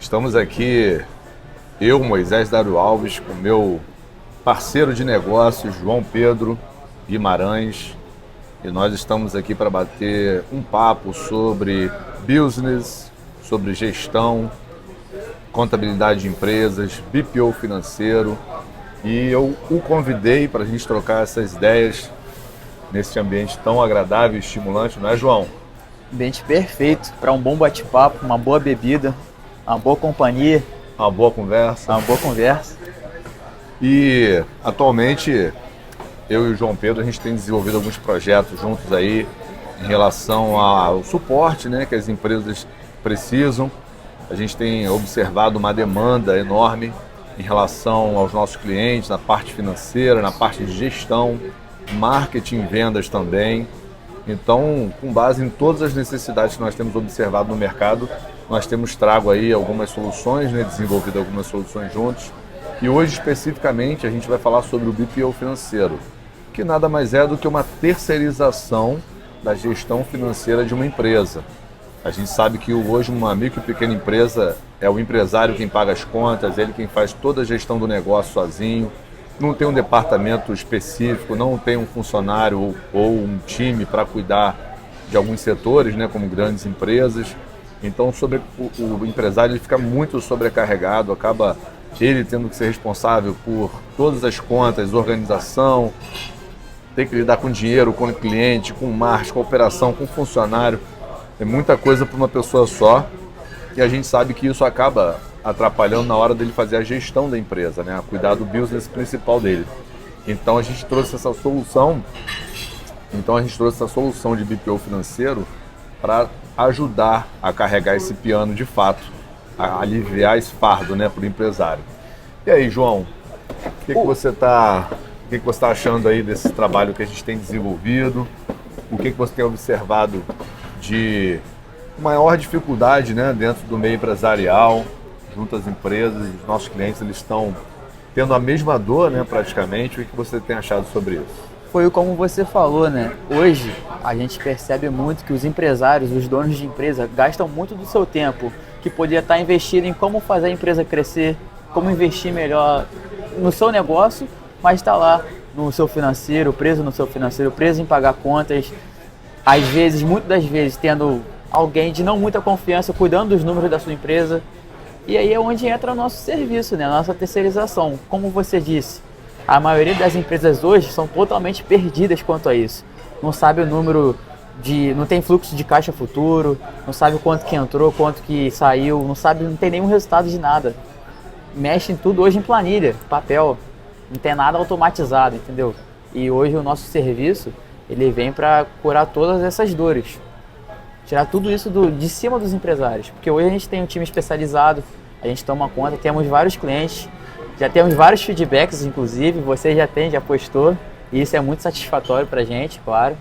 Estamos aqui, eu, Moisés Dário Alves, com meu parceiro de negócios, João Pedro Guimarães, e nós estamos aqui para bater um papo sobre business, sobre gestão, contabilidade de empresas, BPO financeiro, e eu o convidei para a gente trocar essas ideias nesse ambiente tão agradável e estimulante, não é, João? Ambiente perfeito para um bom bate-papo, uma boa bebida, uma boa companhia, Uma boa conversa. uma boa conversa. E atualmente eu e o João Pedro a gente tem desenvolvido alguns projetos juntos aí em relação ao suporte, né, que as empresas precisam. A gente tem observado uma demanda enorme em relação aos nossos clientes, na parte financeira, na parte de gestão, marketing e vendas também. Então, com base em todas as necessidades que nós temos observado no mercado, nós temos trago aí algumas soluções, né, desenvolvido algumas soluções juntos. E hoje, especificamente, a gente vai falar sobre o BPO financeiro, que nada mais é do que uma terceirização da gestão financeira de uma empresa. A gente sabe que hoje uma micro e pequena empresa é o empresário quem paga as contas, ele quem faz toda a gestão do negócio sozinho, não tem um departamento específico, não tem um funcionário ou um time para cuidar de alguns setores, né, como grandes empresas. Então o empresário ele fica muito sobrecarregado, acaba ele tendo que ser responsável por todas as contas, organização, ter que lidar com dinheiro, com o cliente, com marketing, com operação, com funcionário. É muita coisa para uma pessoa só e a gente sabe que isso acaba atrapalhando na hora dele fazer a gestão da empresa, né? Cuidar do business principal dele. Então a gente trouxe essa solução. De BPO financeiro para ajudar a carregar esse piano de fato, a aliviar esse fardo, né, para o empresário. E aí, João, o que você está achando aí desse trabalho que a gente tem desenvolvido? O que você tem observado de maior dificuldade, né, dentro do meio empresarial, junto às empresas, os nossos clientes eles estão tendo a mesma dor, né, praticamente. O que você tem achado sobre isso? Foi como você falou, né? Hoje a gente percebe muito que os empresários, os donos de empresa, gastam muito do seu tempo, que poderia estar investido em como fazer a empresa crescer, como investir melhor no seu negócio, mas está lá no seu financeiro, preso no seu financeiro, preso em pagar contas, às vezes, muitas das vezes, tendo alguém de não muita confiança cuidando dos números da sua empresa. E aí é onde entra o nosso serviço, né? A nossa terceirização. Como você disse, a maioria das empresas hoje são totalmente perdidas quanto a isso. Não sabe o número não tem fluxo de caixa futuro, não sabe quanto que entrou, quanto que saiu, não tem nenhum resultado de nada. Mexe em tudo hoje em planilha, papel, não tem nada automatizado, entendeu? E hoje o nosso serviço, ele vem para curar todas essas dores. Tirar tudo isso de cima dos empresários, porque hoje a gente tem um time especializado, a gente toma conta, temos vários clientes, já temos vários feedbacks, inclusive, você já postou, e isso é muito satisfatório para a gente, claro.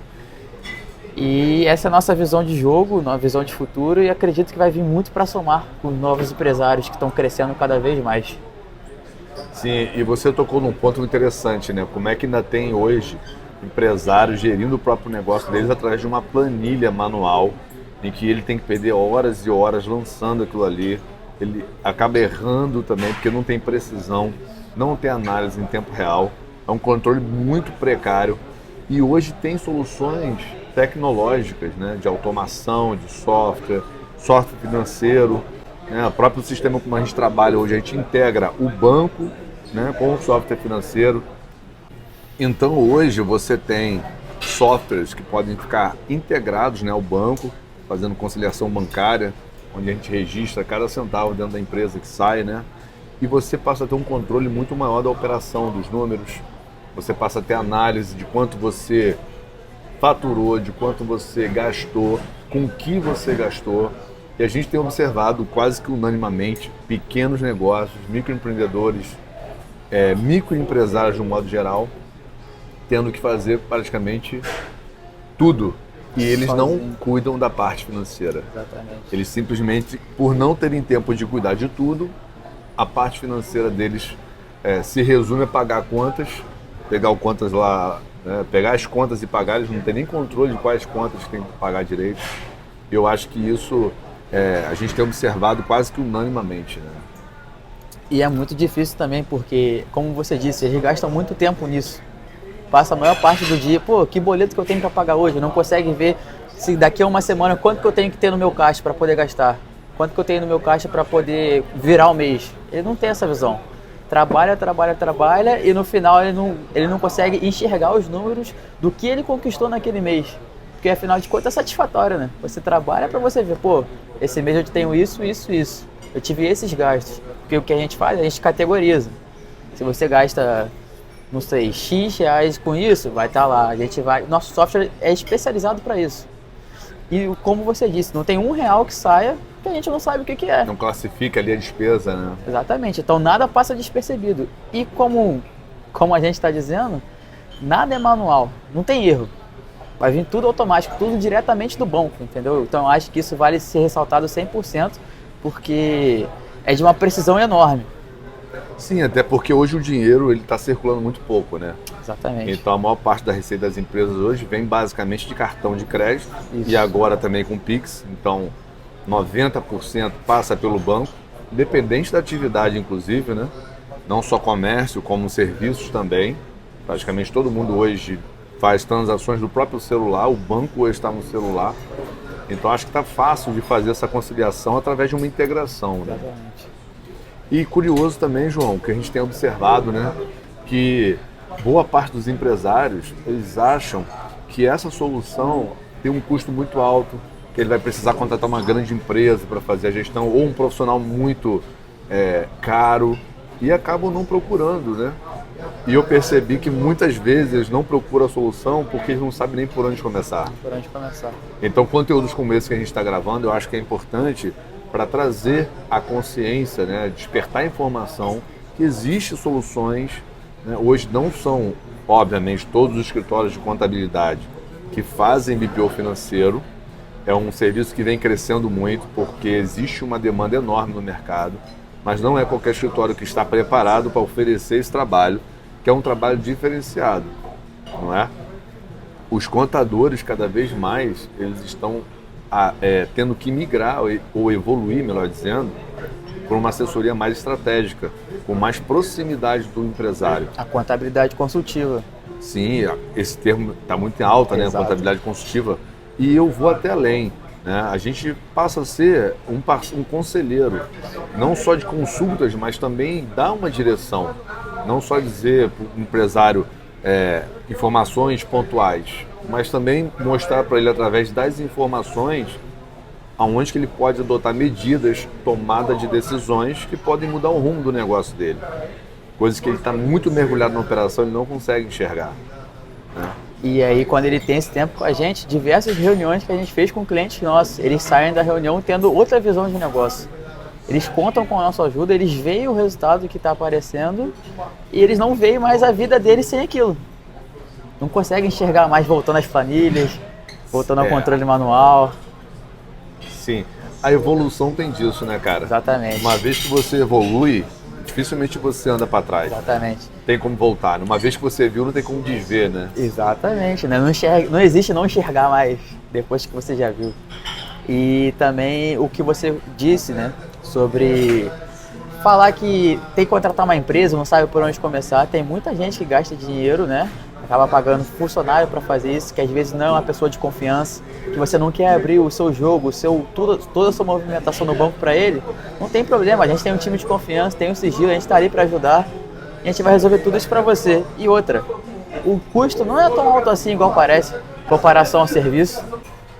E essa é a nossa visão de jogo, nossa visão de futuro, e acredito que vai vir muito para somar com os novos empresários que estão crescendo cada vez mais. Sim, e você tocou num ponto interessante, né? Como é que ainda tem hoje empresários gerindo o próprio negócio deles através de uma planilha manual, em que ele tem que perder horas e horas lançando aquilo ali. Ele acaba errando também, porque não tem precisão, não tem análise em tempo real, é um controle muito precário. E hoje tem soluções tecnológicas, né, de automação, de software financeiro, né, o próprio sistema como a gente trabalha hoje, a gente integra o banco, né, com o software financeiro. Então hoje você tem softwares que podem ficar integrados, né, ao banco, fazendo conciliação bancária, onde a gente registra cada centavo dentro da empresa que sai, né? E você passa a ter um controle muito maior da operação, dos números. Você passa a ter análise de quanto você faturou, de quanto você gastou, com o que você gastou. E a gente tem observado quase que unanimamente pequenos negócios, microempreendedores, microempresários de um modo geral, tendo que fazer praticamente tudo. E eles não cuidam da parte financeira. Exatamente. Eles simplesmente, por não terem tempo de cuidar de tudo, a parte financeira deles se resume a pagar contas, pegar o contas lá, né, pegar as contas e pagar. Eles não têm nem controle de quais contas têm que pagar direito. Eu acho que isso a gente tem observado quase que unanimamente, né? E é muito difícil também porque, como você disse, eles gastam muito tempo nisso. Passa a maior parte do dia, pô, que boleto que eu tenho para pagar hoje? Não consegue ver se daqui a uma semana quanto que eu tenho que ter no meu caixa para poder gastar. Quanto que eu tenho no meu caixa para poder virar o mês. Ele não tem essa visão. Trabalha e no final ele não consegue enxergar os números do que ele conquistou naquele mês. Porque afinal de contas é satisfatório, né? Você trabalha para você ver, pô, esse mês eu tenho isso. Eu tive esses gastos. Porque o que a gente faz, a gente categoriza. Se você gasta, não sei, X reais com isso, vai estar lá. Nosso software é especializado para isso. E como você disse, não tem R$1 que saia que a gente não sabe o que é. Não classifica ali a despesa, né? Exatamente. Então nada passa despercebido. E como a gente está dizendo, nada é manual. Não tem erro. Vai vir tudo automático, tudo diretamente do banco, entendeu? Então eu acho que isso vale ser ressaltado 100%, porque é de uma precisão enorme. Sim, até porque hoje o dinheiro ele está circulando muito pouco, né? Exatamente. Então a maior parte da receita das empresas hoje vem basicamente de cartão de crédito. Isso. E agora também com Pix. Então 90% passa pelo banco, independente da atividade inclusive, né? Não só comércio, como serviços também. Praticamente todo mundo hoje faz transações do próprio celular, o banco hoje está no celular. Então acho que está fácil de fazer essa conciliação através de uma integração, né? Exatamente. E curioso também, João, que a gente tem observado, né, que boa parte dos empresários, eles acham que essa solução tem um custo muito alto, que ele vai precisar contratar uma grande empresa para fazer a gestão, ou um profissional muito caro, e acabam não procurando, né? E eu percebi que muitas vezes eles não procuram a solução porque eles não sabem nem por onde começar. Por onde começar. Então, conteúdos como esse que a gente está gravando, eu acho que é importante para trazer a consciência, né, despertar a informação que existem soluções, né? Hoje não são, obviamente, todos os escritórios de contabilidade que fazem BPO financeiro. É um serviço que vem crescendo muito porque existe uma demanda enorme no mercado, mas não é qualquer escritório que está preparado para oferecer esse trabalho, que é um trabalho diferenciado, não é? Os contadores, cada vez mais, eles estão tendo que migrar ou evoluir, melhor dizendo, para uma assessoria mais estratégica, com mais proximidade do empresário. A contabilidade consultiva. Sim, esse termo está muito em alta, né? A contabilidade consultiva. E eu vou até além, né? A gente passa a ser um conselheiro, não só de consultas, mas também dar uma direção. Não só dizer para o empresário informações pontuais, mas também mostrar para ele através das informações aonde que ele pode adotar medidas, tomada de decisões que podem mudar o rumo do negócio dele. Coisas que ele está muito mergulhado na operação e não consegue enxergar, né? E aí, quando ele tem esse tempo com a gente, diversas reuniões que a gente fez com clientes nossos, eles saem da reunião tendo outra visão de negócio. Eles contam com a nossa ajuda, eles veem o resultado que está aparecendo e eles não veem mais a vida deles sem aquilo. Não conseguem enxergar mais voltando às planilhas, voltando ao controle manual. Sim, a evolução tem disso, né, cara? Exatamente. Uma vez que você evolui, dificilmente você anda para trás. Exatamente. Tem como voltar. Uma vez que você viu, não tem como desver, né? Exatamente, né? Não existe não enxergar mais depois que você já viu. E também o que você disse, né? Sobre falar que tem que contratar uma empresa, não sabe por onde começar. Tem muita gente que gasta dinheiro, né? Acaba pagando funcionário para fazer isso, que às vezes não é uma pessoa de confiança, que você não quer abrir o seu jogo, toda a sua movimentação no banco para ele. Não tem problema, a gente tem um time de confiança, tem um sigilo, a gente está ali para ajudar e a gente vai resolver tudo isso para você. E outra, o custo não é tão alto assim igual parece, em comparação ao serviço.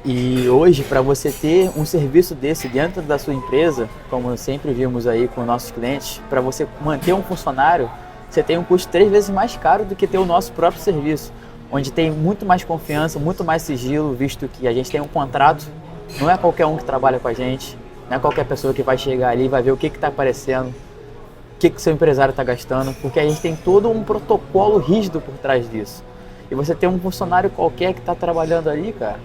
E hoje, para você ter um serviço desse dentro da sua empresa, como sempre vimos aí com nossos clientes, para você manter um funcionário, você tem um custo 3 vezes mais caro do que ter o nosso próprio serviço, onde tem muito mais confiança, muito mais sigilo, visto que a gente tem um contrato, não é qualquer um que trabalha com a gente, não é qualquer pessoa que vai chegar ali e vai ver o que está aparecendo, o que seu empresário está gastando, porque a gente tem todo um protocolo rígido por trás disso. E você tem um funcionário qualquer que está trabalhando ali, cara,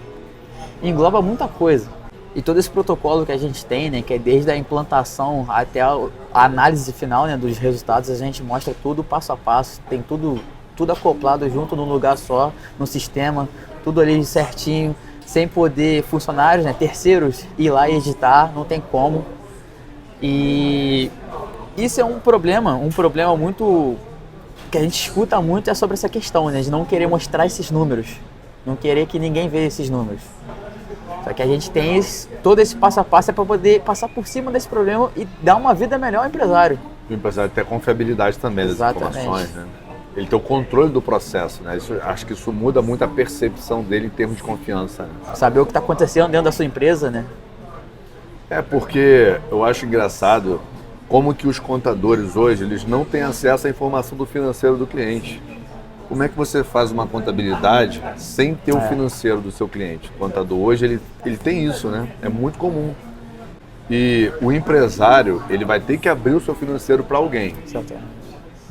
engloba muita coisa. E todo esse protocolo que a gente tem, né, que é desde a implantação até a análise final, né, dos resultados, a gente mostra tudo passo a passo, tem tudo acoplado junto num lugar só, no sistema, tudo ali certinho, sem poder funcionários, né, terceiros, ir lá e editar, não tem como. E isso é um problema muito que a gente escuta muito é sobre essa questão, né, de não querer mostrar esses números, não querer que ninguém veja esses números. Só que a gente tem todo esse passo a passo para poder passar por cima desse problema e dar uma vida melhor ao empresário. O empresário tem a confiabilidade também das informações, né? Ele tem o controle do processo, né? Acho que isso muda muito a percepção dele em termos de confiança, né? Saber o que está acontecendo dentro da sua empresa, né? É porque eu acho engraçado como que os contadores hoje, eles não têm acesso à informação do financeiro do cliente. Como é que você faz uma contabilidade sem ter o financeiro do seu cliente? O contador hoje, ele tem isso, né? É muito comum. E o empresário, ele vai ter que abrir o seu financeiro para alguém.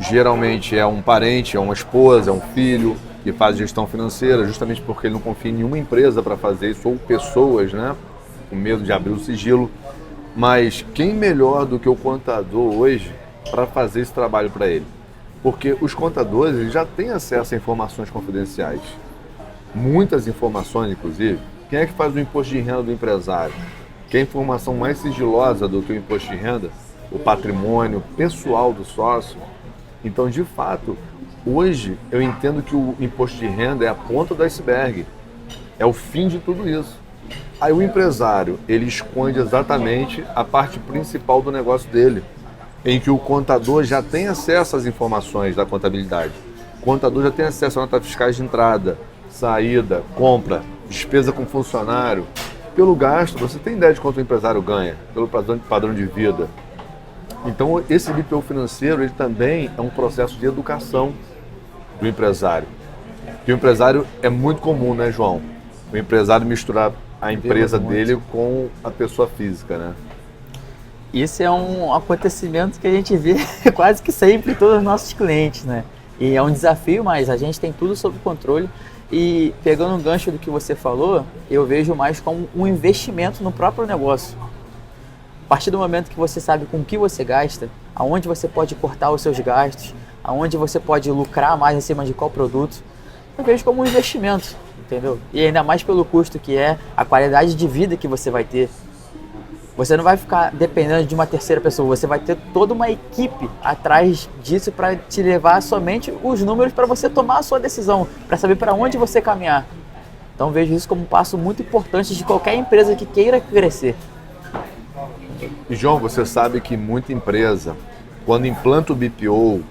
Geralmente é um parente, é uma esposa, é um filho que faz gestão financeira, justamente porque ele não confia em nenhuma empresa para fazer isso, ou pessoas, né? Com medo de abrir o sigilo. Mas quem melhor do que o contador hoje para fazer esse trabalho para ele? Porque os contadores eles já têm acesso a informações confidenciais. Muitas informações, inclusive. Quem é que faz o imposto de renda do empresário? Que é a informação mais sigilosa do que o imposto de renda? O patrimônio pessoal do sócio. Então, de fato, hoje eu entendo que o imposto de renda é a ponta do iceberg. É o fim de tudo isso. Aí o empresário, ele esconde exatamente a parte principal do negócio dele, em que o contador já tem acesso às informações da contabilidade. O contador já tem acesso a notas fiscais de entrada, saída, compra, despesa com funcionário. Pelo gasto, você tem ideia de quanto o empresário ganha, pelo padrão de vida. Então, esse BPO financeiro, ele também é um processo de educação do empresário. E o empresário é muito comum, né, João? O empresário misturar a empresa dele com a pessoa física, né? Isso é um acontecimento que a gente vê quase que sempre em todos os nossos clientes, né? E é um desafio, mas a gente tem tudo sob controle. E pegando um gancho do que você falou, eu vejo mais como um investimento no próprio negócio. A partir do momento que você sabe com o que você gasta, aonde você pode cortar os seus gastos, aonde você pode lucrar mais em cima de qual produto, eu vejo como um investimento, entendeu? E ainda mais pelo custo que é, a qualidade de vida que você vai ter. Você não vai ficar dependendo de uma terceira pessoa, você vai ter toda uma equipe atrás disso para te levar somente os números para você tomar a sua decisão, para saber para onde você caminhar. Então vejo isso como um passo muito importante de qualquer empresa que queira crescer. E João, você sabe que muita empresa, quando implanta o BPO,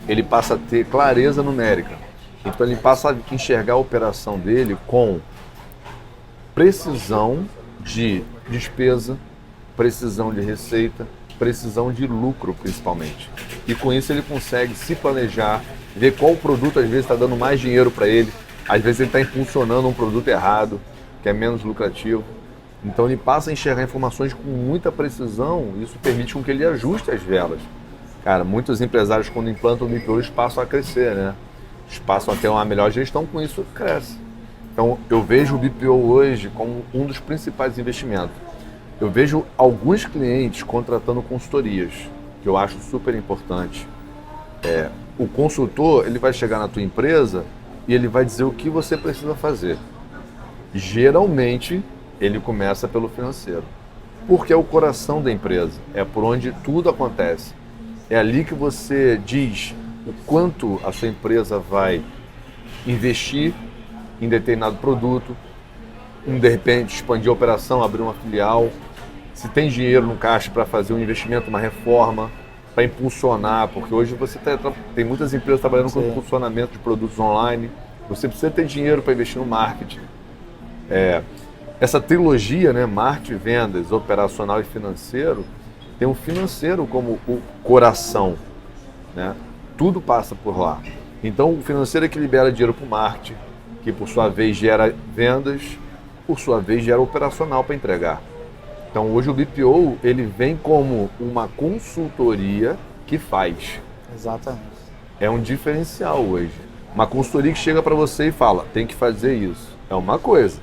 ele passa a ter clareza numérica. Então ele passa a enxergar a operação dele com precisão de despesa, precisão de receita, precisão de lucro principalmente. E com isso ele consegue se planejar, ver qual produto às vezes está dando mais dinheiro para ele, às vezes ele está impulsionando um produto errado, que é menos lucrativo. Então ele passa a enxergar informações com muita precisão e isso permite com que ele ajuste as velas. Cara, muitos empresários quando implantam o BPO eles passam a crescer, né? Eles passam a ter uma melhor gestão, com isso cresce. Então eu vejo o BPO hoje como um dos principais investimentos. Eu vejo alguns clientes contratando consultorias, que eu acho super importante. O consultor ele vai chegar na tua empresa e ele vai dizer o que você precisa fazer. Geralmente ele começa pelo financeiro, porque é o coração da empresa, é por onde tudo acontece. É ali que você diz o quanto a sua empresa vai investir em determinado produto, de repente expandir a operação, abrir uma filial, se tem dinheiro no caixa para fazer um investimento, uma reforma, para impulsionar, porque hoje você tem muitas empresas trabalhando com impulsionamento de produtos online, você precisa ter dinheiro para investir no marketing. Essa trilogia, né, marketing, vendas, operacional e financeiro, tem o financeiro como o coração, né? Tudo passa por lá. Então o financeiro é que libera dinheiro para o marketing, que por sua vez gera vendas, por sua vez gera operacional para entregar. Então hoje o BPO ele vem como uma consultoria que faz. Exatamente. É um diferencial hoje. Uma consultoria que chega para você e fala, tem que fazer isso. É uma coisa.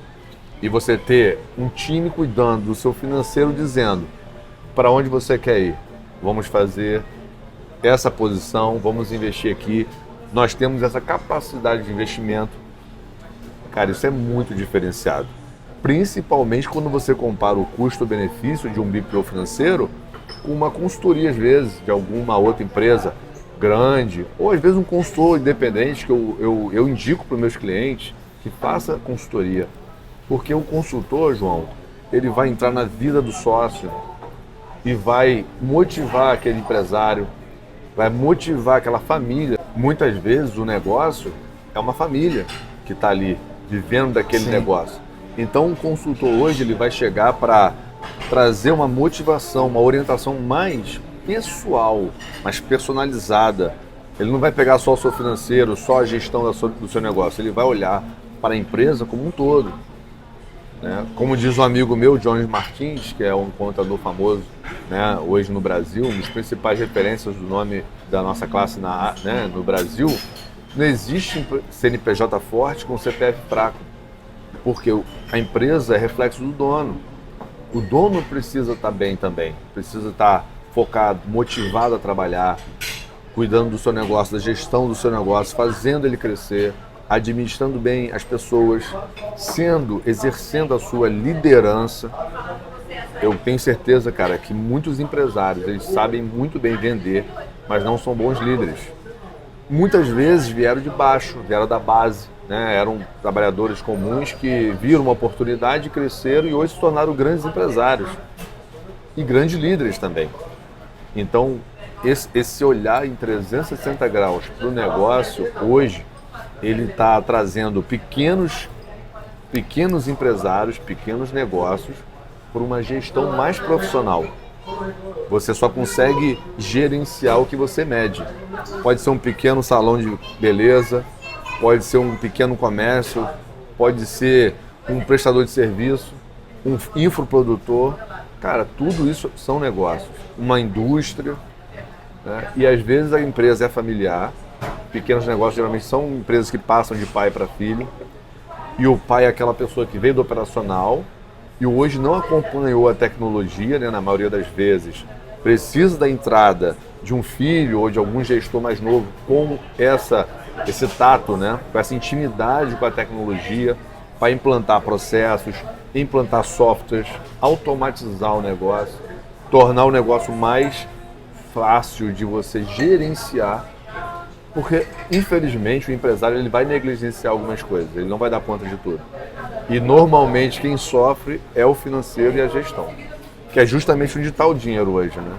E você ter um time cuidando do seu financeiro dizendo para onde você quer ir. Vamos fazer essa posição, vamos investir aqui. Nós temos essa capacidade de investimento. Cara, isso é muito diferenciado. Principalmente quando você compara o custo-benefício de um BPO financeiro com uma consultoria, às vezes, de alguma outra empresa grande, ou às vezes um consultor independente que eu indico para os meus clientes que faça consultoria. Porque o consultor, João, ele vai entrar na vida do sócio e vai motivar aquele empresário, vai motivar aquela família. Muitas vezes o negócio é uma família que está ali, vivendo daquele negócio. Então o consultor hoje ele vai chegar para trazer uma motivação, uma orientação mais pessoal, mais personalizada. Ele não vai pegar só o seu financeiro, só a gestão do seu negócio, ele vai olhar para a empresa como um todo. Né? Como diz um amigo meu, Jones Martins, que é um contador famoso, né, hoje no Brasil, uma das principais referências do nome da nossa classe no Brasil, não existe CNPJ forte com CPF fraco, porque a empresa é reflexo do dono. O dono precisa estar bem também, precisa estar focado, motivado a trabalhar, cuidando do seu negócio, da gestão do seu negócio, fazendo ele crescer, administrando bem as pessoas, exercendo a sua liderança. Eu tenho certeza, cara, que muitos empresários, eles sabem muito bem vender, mas não são bons líderes. Muitas vezes vieram de baixo, vieram da base, né? Eram trabalhadores comuns que viram uma oportunidade, cresceram e hoje se tornaram grandes empresários e grandes líderes também. Então, esse olhar em 360 graus para o negócio, hoje, ele está trazendo pequenos empresários, pequenos negócios, por uma gestão mais profissional. Você só consegue gerenciar o que você mede. Pode ser um pequeno salão de beleza, pode ser um pequeno comércio, pode ser um prestador de serviço, um infoprodutor. Cara, tudo isso são negócios. Uma indústria, né? E às vezes a empresa é familiar. Pequenos negócios geralmente são empresas que passam de pai para filho. E o pai é aquela pessoa que veio do operacional e hoje não acompanhou a tecnologia, né, na maioria das vezes. Precisa da entrada de um filho ou de algum gestor mais novo com esse tato, né, com essa intimidade com a tecnologia para implantar processos, implantar softwares, automatizar o negócio, tornar o negócio mais fácil de você gerenciar. Porque, infelizmente, o empresário ele vai negligenciar algumas coisas, ele não vai dar conta de tudo. E, normalmente, quem sofre é o financeiro e a gestão, que é justamente onde está o dinheiro hoje, né?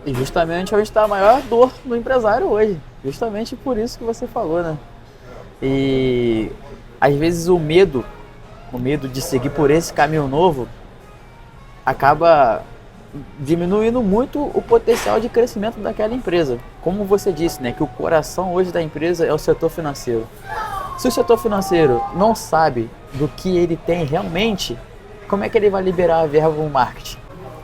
E justamente onde está a maior dor do empresário hoje. Justamente por isso que você falou, né? E, às vezes, o medo de seguir por esse caminho novo acaba diminuindo muito o potencial de crescimento daquela empresa. Como você disse, né, que o coração hoje da empresa é o setor financeiro. Se o setor financeiro não sabe do que ele tem realmente, como é que ele vai liberar a verba para o marketing?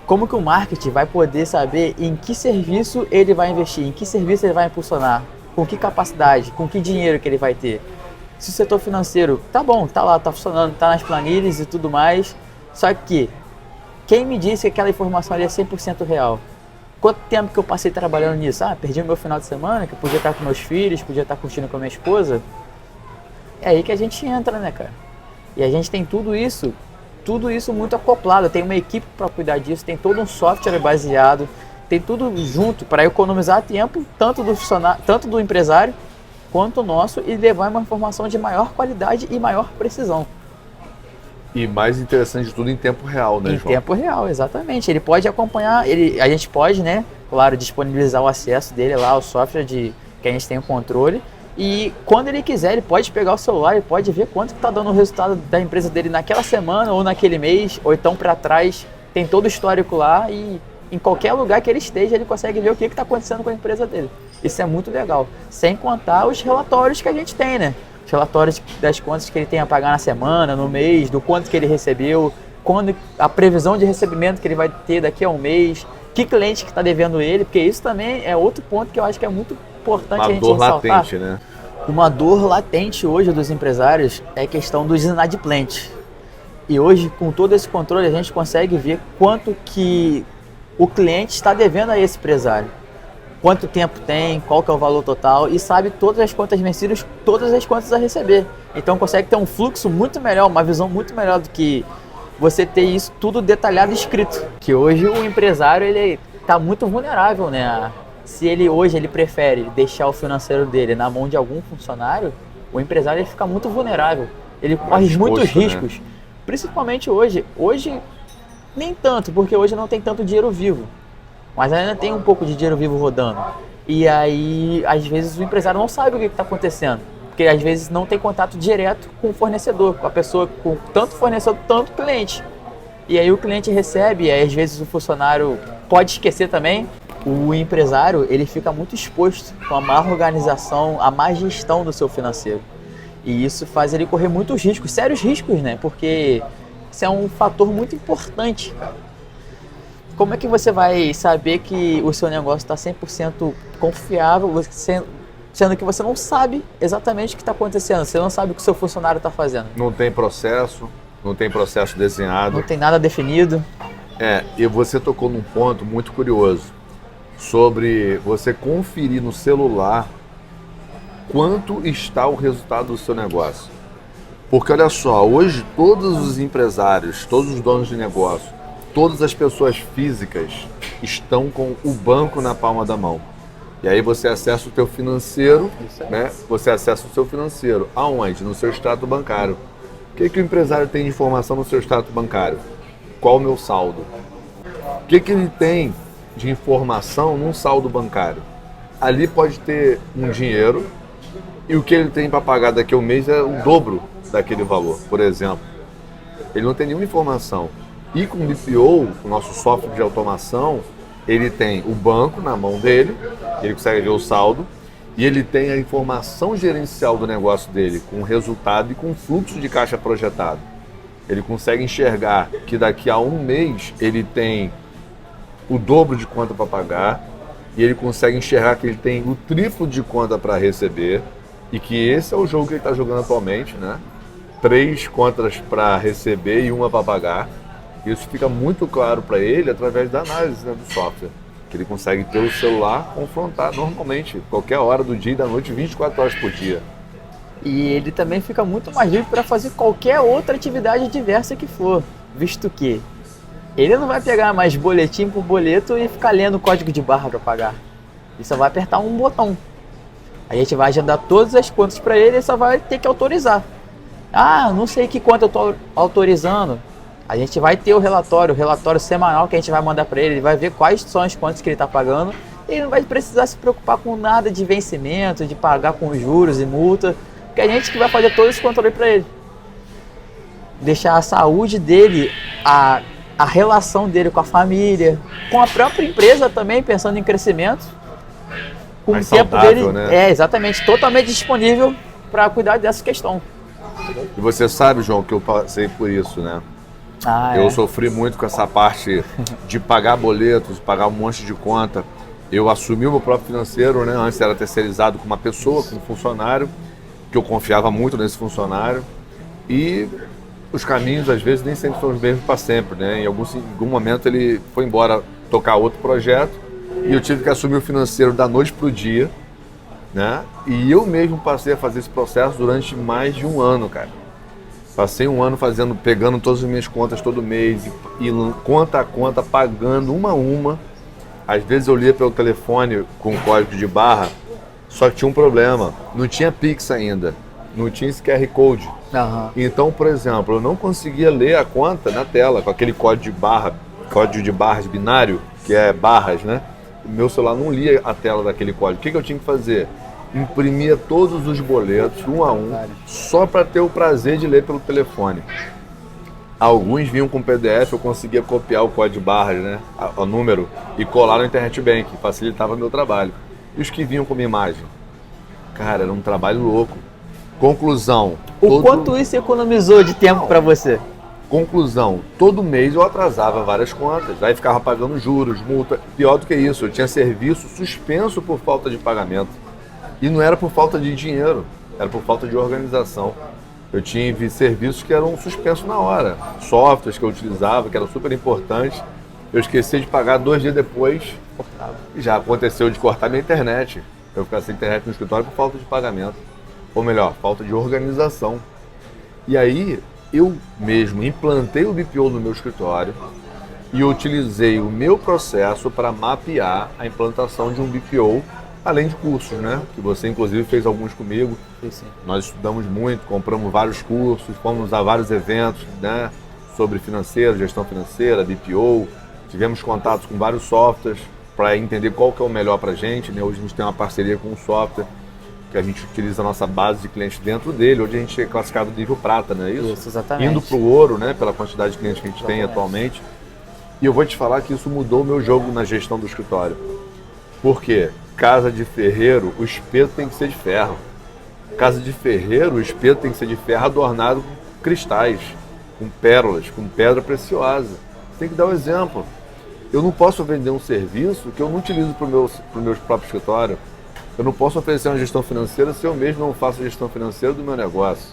Como que o marketing vai poder saber em que serviço ele vai investir, em que serviço ele vai impulsionar, com que capacidade, com que dinheiro que ele vai ter? Se o setor financeiro tá bom, tá lá, tá funcionando, tá nas planilhas e tudo mais, só que quem me disse que aquela informação ali é 100% real? Quanto tempo que eu passei trabalhando nisso? Perdi o meu final de semana, que eu podia estar com meus filhos, podia estar curtindo com a minha esposa. É aí que a gente entra, né, cara? E a gente tem tudo isso muito acoplado. Tem uma equipe para cuidar disso, tem todo um software baseado, tem tudo junto para economizar tempo, tanto do empresário quanto nosso, e levar uma informação de maior qualidade e maior precisão. E mais interessante de tudo, em tempo real, né, João? Em tempo real, exatamente. Ele pode acompanhar, a gente pode, né, claro, disponibilizar o acesso dele lá, o software que a gente tem o controle. E quando ele quiser, ele pode pegar o celular e pode ver quanto está dando o resultado da empresa dele naquela semana ou naquele mês, ou então para trás. Tem todo o histórico lá e em qualquer lugar que ele esteja, ele consegue ver o que está acontecendo com a empresa dele. Isso é muito legal. Sem contar os relatórios que a gente tem, né? Os relatórios das contas que ele tem a pagar na semana, no mês, do quanto que ele recebeu, a previsão de recebimento que ele vai ter daqui a um mês, que cliente que está devendo ele, porque isso também é outro ponto que eu acho que é muito importante a gente ressaltar. Uma dor latente, né? Uma dor latente hoje dos empresários é a questão dos inadimplentes. E hoje, com todo esse controle, a gente consegue ver quanto que o cliente está devendo a esse empresário. Quanto tempo tem, qual que é o valor total e sabe todas as contas vencidas, todas as contas a receber. Então consegue ter um fluxo muito melhor, uma visão muito melhor do que você ter isso tudo detalhado e escrito. Que hoje o empresário, ele tá muito vulnerável, né? Se ele hoje ele prefere deixar o financeiro dele na mão de algum funcionário, o empresário ele fica muito vulnerável. Ele corre muitos riscos. Né? Principalmente hoje. Hoje, nem tanto, porque hoje não tem tanto dinheiro vivo. Mas ainda tem um pouco de dinheiro vivo rodando. E aí, às vezes, o empresário não sabe o que está acontecendo. Porque às vezes não tem contato direto com o fornecedor, com a pessoa, com tanto fornecedor, tanto cliente. E aí o cliente recebe, e aí às vezes o funcionário pode esquecer também. O empresário, ele fica muito exposto com a má organização, a má gestão do seu financeiro. E isso faz ele correr muitos riscos, sérios riscos, né? Porque isso é um fator muito importante, cara. Como é que você vai saber que o seu negócio está 100% confiável, sendo que você não sabe exatamente o que está acontecendo, você não sabe o que o seu funcionário está fazendo? Não tem processo desenhado. Não tem nada definido. E você tocou num ponto muito curioso, sobre você conferir no celular quanto está o resultado do seu negócio. Porque olha só, hoje todos os empresários, todos os donos de negócio, todas as pessoas físicas estão com o banco na palma da mão. E aí você acessa o teu financeiro, né? Você acessa o seu financeiro. Aonde? No seu extrato bancário. O que o empresário tem de informação no seu extrato bancário? Qual o meu saldo? O que ele tem de informação num saldo bancário? Ali pode ter um dinheiro e o que ele tem para pagar daqui a um mês é o dobro daquele valor, por exemplo. Ele não tem nenhuma informação. E com o BPO, o nosso software de automação, ele tem o banco na mão dele, ele consegue ver o saldo, e ele tem a informação gerencial do negócio dele, com o resultado e com o fluxo de caixa projetado. Ele consegue enxergar que daqui a um mês ele tem o dobro de conta para pagar, e ele consegue enxergar que ele tem o triplo de conta para receber, e que esse é o jogo que ele está jogando atualmente, né? 3 contas para receber e uma para pagar. Isso fica muito claro para ele através da análise, né, do software, que ele consegue pelo celular confrontar normalmente, qualquer hora do dia e da noite, 24 horas por dia. E ele também fica muito mais livre para fazer qualquer outra atividade diversa que for, visto que ele não vai pegar mais boletim por boleto e ficar lendo o código de barra para pagar. Ele só vai apertar um botão. A gente vai agendar todas as contas para ele e só vai ter que autorizar. Ah, não sei que conta eu estou autorizando. A gente vai ter o relatório semanal que a gente vai mandar para ele. Ele vai ver quais são as contas que ele está pagando. E ele não vai precisar se preocupar com nada de vencimento, de pagar com juros e multa. Porque a gente que vai fazer todo esse controle para ele. Deixar a saúde dele, a relação dele com a família, com a própria empresa também, pensando em crescimento. Com mais o tempo saudável, dele, né? Exatamente, totalmente disponível para cuidar dessa questão. E você sabe, João, que eu passei por isso, né? Eu sofri muito com essa parte de pagar boletos, pagar um monte de conta. Eu assumi o meu próprio financeiro, né? Antes era terceirizado com uma pessoa, com um funcionário, que eu confiava muito nesse funcionário. E os caminhos, às vezes, nem sempre são os mesmos para sempre, né? Em algum momento ele foi embora tocar outro projeto e eu tive que assumir o financeiro da noite para o dia, né? E eu mesmo passei a fazer esse processo durante mais de um ano, cara. Passei um ano pegando todas as minhas contas todo mês e conta a conta, pagando uma a uma. Às vezes eu lia pelo telefone com código de barra, só que tinha um problema, não tinha Pix ainda, não tinha esse QR Code. Uhum. Então, por exemplo, eu não conseguia ler a conta na tela com aquele código de barras binário, que é barras, né? O meu celular não lia a tela daquele código. O que eu tinha que fazer? Imprimia todos os boletos, um a um, só para ter o prazer de ler pelo telefone. Alguns vinham com PDF, eu conseguia copiar o código de barras, né, o número, e colar no Internet Bank, facilitava meu trabalho. E os que vinham com uma imagem? Cara, era um trabalho louco. Conclusão. Quanto isso economizou de tempo para você? Conclusão, todo mês eu atrasava várias contas, aí ficava pagando juros, multa. Pior do que isso, eu tinha serviço suspenso por falta de pagamento. E não era por falta de dinheiro, era por falta de organização. Eu tinha serviços que eram suspensos na hora, softwares que eu utilizava, que eram super importantes. Eu esqueci de pagar 2 dias depois, e já aconteceu de cortar minha internet. Eu ficar sem internet no escritório por falta de pagamento. Ou melhor, falta de organização. E aí, eu mesmo implantei o BPO no meu escritório e utilizei o meu processo para mapear a implantação de um BPO, além de cursos, né? Que você inclusive fez alguns comigo. Sim. Nós estudamos muito, compramos vários cursos, fomos a vários eventos, né? Sobre financeiro, gestão financeira, BPO. Tivemos contatos com vários softwares para entender qual que é o melhor para a gente, né? Hoje a gente tem uma parceria com um software que a gente utiliza a nossa base de clientes dentro dele. Hoje a gente é classificado nível prata, não é isso? Isso, exatamente. Indo para o ouro, né? Pela quantidade de clientes que a gente tem atualmente. E eu vou te falar que isso mudou o meu jogo na gestão do escritório. Por quê? Casa de ferreiro, o espeto tem que ser de ferro. Casa de ferreiro, o espeto tem que ser de ferro adornado com cristais, com pérolas, com pedra preciosa. Você tem que dar o exemplo. Eu não posso vender um serviço que eu não utilizo para o meu próprio escritório. Eu não posso oferecer uma gestão financeira se eu mesmo não faço a gestão financeira do meu negócio.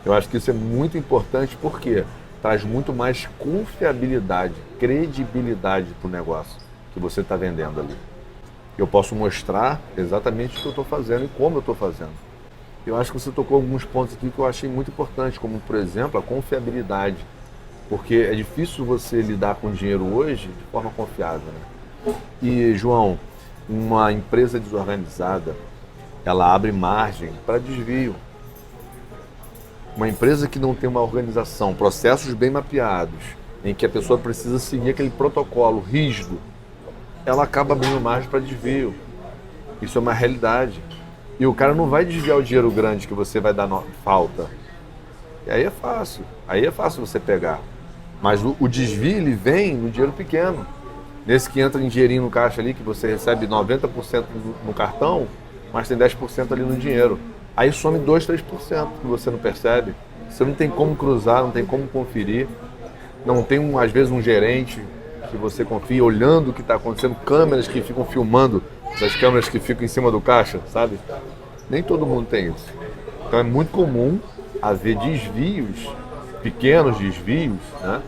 Eu acho que isso é muito importante porque traz muito mais confiabilidade, credibilidade para o negócio que você está vendendo ali. Eu posso mostrar exatamente o que eu estou fazendo e como eu estou fazendo. Eu acho que você tocou alguns pontos aqui que eu achei muito importantes, como, por exemplo, a confiabilidade. Porque é difícil você lidar com dinheiro hoje de forma confiável, né? E, João, uma empresa desorganizada, ela abre margem para desvio. Uma empresa que não tem uma organização, processos bem mapeados, em que a pessoa precisa seguir aquele protocolo rígido, ela acaba abrindo margem para desvio. Isso é uma realidade. E o cara não vai desviar o dinheiro grande que você vai dar falta. E aí é fácil você pegar. Mas o desvio, ele vem no dinheiro pequeno. Nesse que entra em dinheirinho no caixa ali, que você recebe 90% no cartão, mas tem 10% ali no dinheiro. Aí some 2, 3% que você não percebe. Você não tem como cruzar, não tem como conferir. Não tem, às vezes, um gerente que você confia olhando o que está acontecendo, câmeras que ficam filmando, essas câmeras que ficam em cima do caixa, sabe? Nem todo mundo tem isso. Então é muito comum haver desvios, pequenos desvios, né?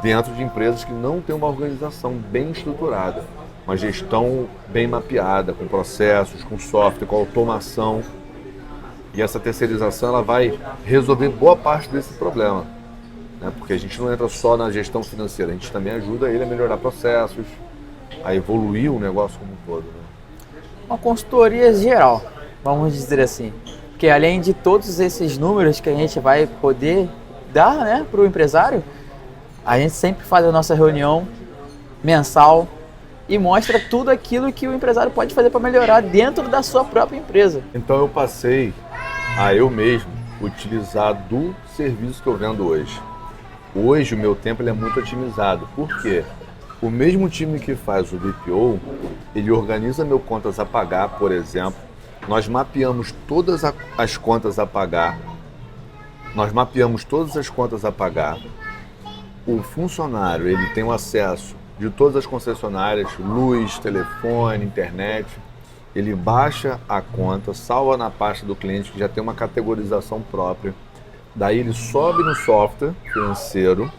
Dentro de empresas que não têm uma organização bem estruturada, uma gestão bem mapeada, com processos, com software, com automação. E essa terceirização ela vai resolver boa parte desse problema, né? Porque a gente não entra só na gestão financeira, a gente também ajuda ele a melhorar processos, a evoluir o negócio como um todo, né? Uma consultoria geral, vamos dizer assim. Porque além de todos esses números que a gente vai poder dar, né, para o empresário, a gente sempre faz a nossa reunião mensal e mostra tudo aquilo que o empresário pode fazer para melhorar dentro da sua própria empresa. Então eu passei a eu mesmo utilizar do serviço que eu vendo hoje. Hoje o meu tempo ele é muito otimizado. Por quê? O mesmo time que faz o BPO, ele organiza meu contas a pagar, por exemplo. Nós mapeamos todas as contas a pagar. O funcionário ele tem o acesso de todas as concessionárias, luz, telefone, internet. Ele baixa a conta, salva na pasta do cliente, que já tem uma categorização própria. Daí ele sobe no software financeiro,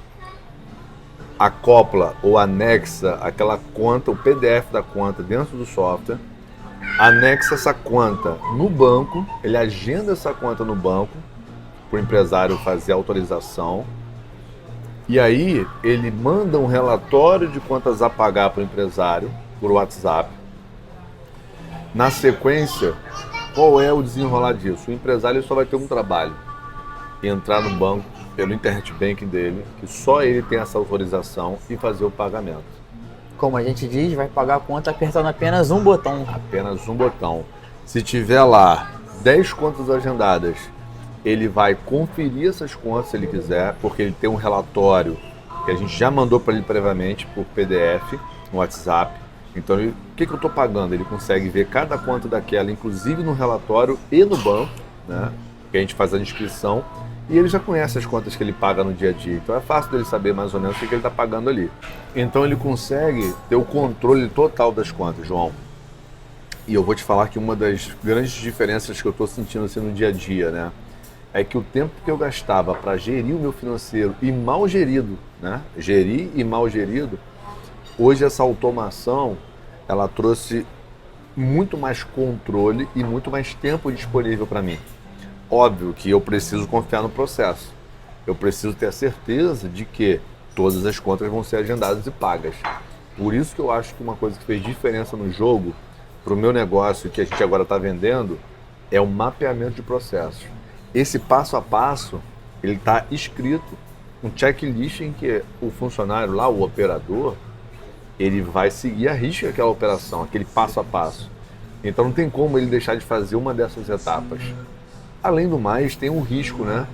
acopla ou anexa aquela conta, o PDF da conta dentro do software, anexa essa conta no banco, ele agenda essa conta no banco para o empresário fazer a autorização. E aí ele manda um relatório de contas a pagar para o empresário por WhatsApp. Na sequência, qual é o desenrolar disso? O empresário só vai ter um trabalho: entrar no banco pelo internet banking dele, que só ele tem essa autorização, e fazer o pagamento. Como a gente diz, vai pagar a conta apertando apenas um botão. Apenas um botão. Se tiver lá 10 contas agendadas, ele vai conferir essas contas se ele quiser, porque ele tem um relatório que a gente já mandou para ele previamente por PDF, no WhatsApp. Então, o que eu estou pagando? Ele consegue ver cada conta daquela, inclusive no relatório e no banco, né? Que a gente faz a inscrição, e ele já conhece as contas que ele paga no dia a dia. Então é fácil dele saber mais ou menos o que ele está pagando ali. Então ele consegue ter o controle total das contas, João. E eu vou te falar que uma das grandes diferenças que eu estou sentindo assim no dia a dia, né? É que o tempo que eu gastava para gerir o meu financeiro e mal gerido, né? Gerir e mal gerido, hoje essa automação, ela trouxe muito mais controle e muito mais tempo disponível para mim. Óbvio que eu preciso confiar no processo. eu preciso ter a certeza de que todas as contas vão ser agendadas e pagas. Por isso que eu acho que uma coisa que fez diferença no jogo, para o meu negócio que a gente agora está vendendo, é o mapeamento de processos. Esse passo a passo, ele está escrito, um checklist em que o funcionário lá, o operador, ele vai seguir à risca aquela operação, aquele passo a passo. Então não tem como ele deixar de fazer uma dessas etapas. Além do mais, tem um risco, né?